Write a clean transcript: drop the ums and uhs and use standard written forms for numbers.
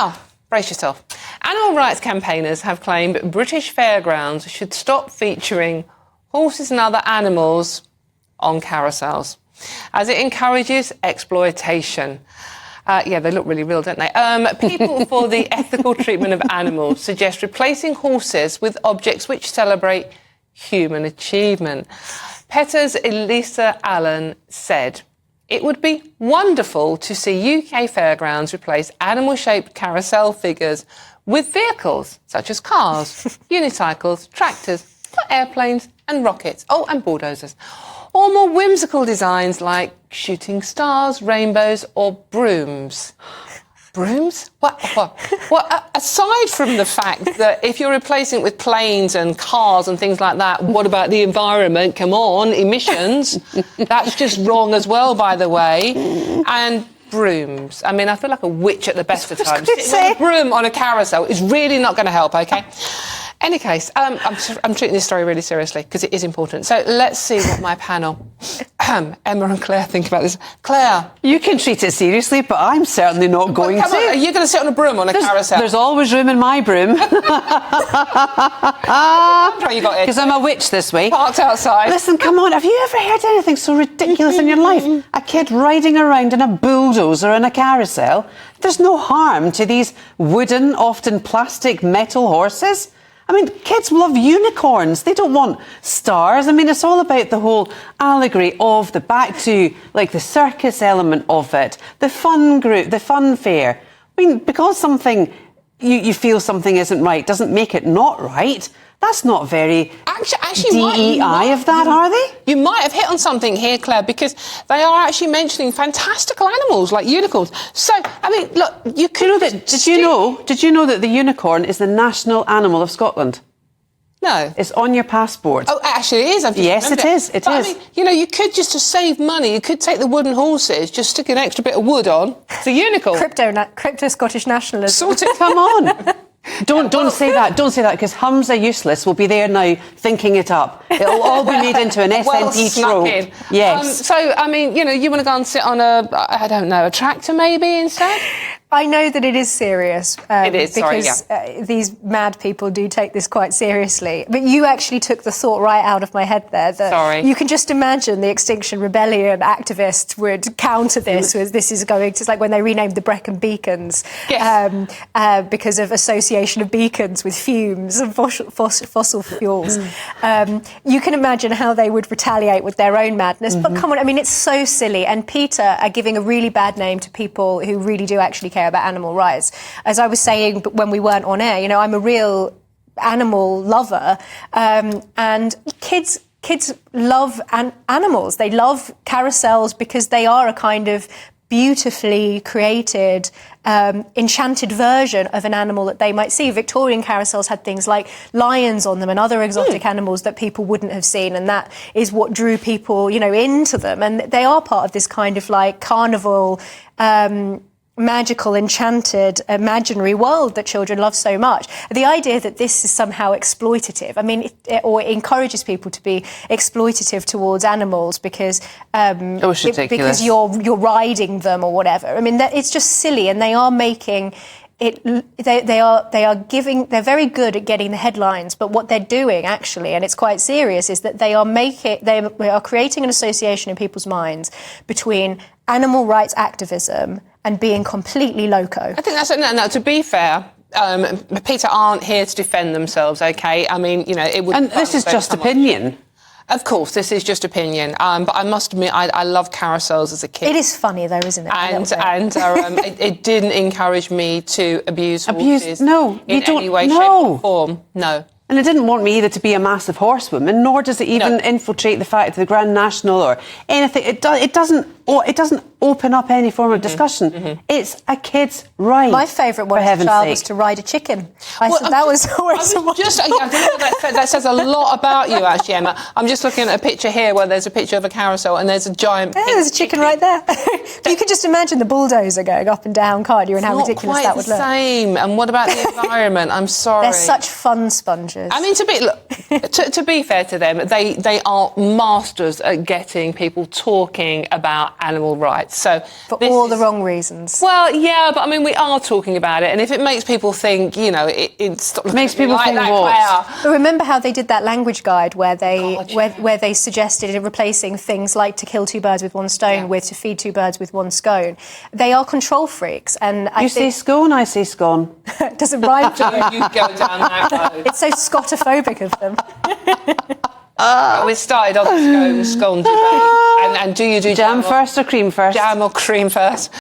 Now, brace yourself. Animal rights campaigners have claimed British Fairgrounds should stop featuring horses and other animals on carousels, as it encourages exploitation. Yeah, they look really real, don't they? People for the ethical treatment of animals suggest replacing horses with objects which celebrate human achievement. PETA's Elisa Allen said, "It would be wonderful to see UK Fairgrounds replace animal-shaped carousel figures with vehicles such as cars, unicycles, tractors, airplanes and rockets, and bulldozers, or more whimsical designs like shooting stars, rainbows or brooms." Brooms? What? Aside from the fact that if you're replacing it with planes and cars and things like that, what about the environment? Come on, emissions. That's just wrong as well, by the way. And brooms. I mean, I feel like a witch at the best of times. Sitting on a broom on a carousel is really not going to help, OK? Any case, I'm treating this story really seriously because it is important. So let's see what my panel, Emma and Claire, think about this. Claire. You can treat it seriously, but I'm certainly not going to. Are you going to sit on a broom on a carousel? There's always room in my broom. Because I'm a witch this way. Parked outside. Listen, come on, have you ever heard anything so ridiculous in your life? A kid riding around in a bulldozer in a carousel? There's no harm to these wooden, often plastic, metal horses. I mean, kids love unicorns. They don't want stars. I mean, it's all about the whole allegory of back to, like, the circus element of it, the fun group, the fun fair. I mean, because something, you feel something isn't right, doesn't make it not right. That's not very DEI of that, are they? You might have hit on something here, Claire, because they are actually mentioning fantastical animals like unicorns. So, I mean, look, you could... Did you know that the unicorn is the national animal of Scotland? No. It's on your passport. Oh, actually it is. Yes, it is. It is. I mean, you could just to save money, you could take the wooden horses, just stick an extra bit of wood on. It's a unicorn. Crypto Scottish nationalism. Sort it. Come on. Don't say that. Don't say that, because Humza Useless will be there now thinking it up. It'll all be made into an SNP trope. Yes. So, I mean, you want to go and sit on a tractor maybe instead? I know that it is serious. It is, because these mad people do take this quite seriously. But you actually took the thought right out of my head there. That you can just imagine the Extinction Rebellion activists would counter this with this is going to, it's like when they renamed the Brecon Beacons because of association of beacons with fumes and fossil fuels. You can imagine how they would retaliate with their own madness. But come on, I mean, it's so silly. And PETA are giving a really bad name to people who really do actually care about animal rights. As I was saying when we weren't on air, I'm a real animal lover, and kids love animals. They love carousels because they are a kind of beautifully created, enchanted version of an animal that they might see. Victorian carousels had things like lions on them and other exotic animals that people wouldn't have seen, and that is what drew people, into them. And they are part of this kind of like carnival, magical, enchanted, imaginary world that children love so much. The idea that this is somehow exploitative, I mean, or it encourages people to be exploitative towards animals because because you're riding them or whatever. I mean, it's just silly, and they are making it. They're very good at getting the headlines, but what they're doing actually, and it's quite serious, is that they are creating an association in people's minds between animal rights activism and being completely loco. I think that's no. To be fair, PETA aren't here to defend themselves. Okay, I mean, it would. And this is just opinion. Of course, this is just opinion. But I must admit, I love carousels as a kid. It is funny, though, isn't it? And it didn't encourage me to abuse horses. No, in any way, shape, or form. No. And it didn't want me either to be a massive horsewoman, nor does it even infiltrate the fact of the Grand National or anything. It doesn't open up any form of discussion. It's a kid's right. My favourite one as a child was to ride a chicken. I thought that was always that says a lot about you, actually, Emma. I'm just looking at a picture here where there's a picture of a carousel and there's a giant... Yeah, there's a chicken right there. You could just imagine the bulldozer going up and down, can't you, and how ridiculous that would look. Not quite the same. And what about the environment? I'm sorry. They're such fun sponges. I mean, to be fair to them, they are masters at getting people talking about animal rights. So for all the wrong reasons. Well, yeah, but I mean, we are talking about it, and if it makes people think, you know, it makes people like think that, what? Claire. But remember how they did that language guide where they where they suggested replacing things like to kill two birds with one stone with to feed two birds with one scone. They are control freaks, and you say scone, I say scone. It doesn't rhyme for you. You go down that road. It's so Scotophobic of them. We started on the scone debate. And do you do jam first or cream first? Jam or cream first?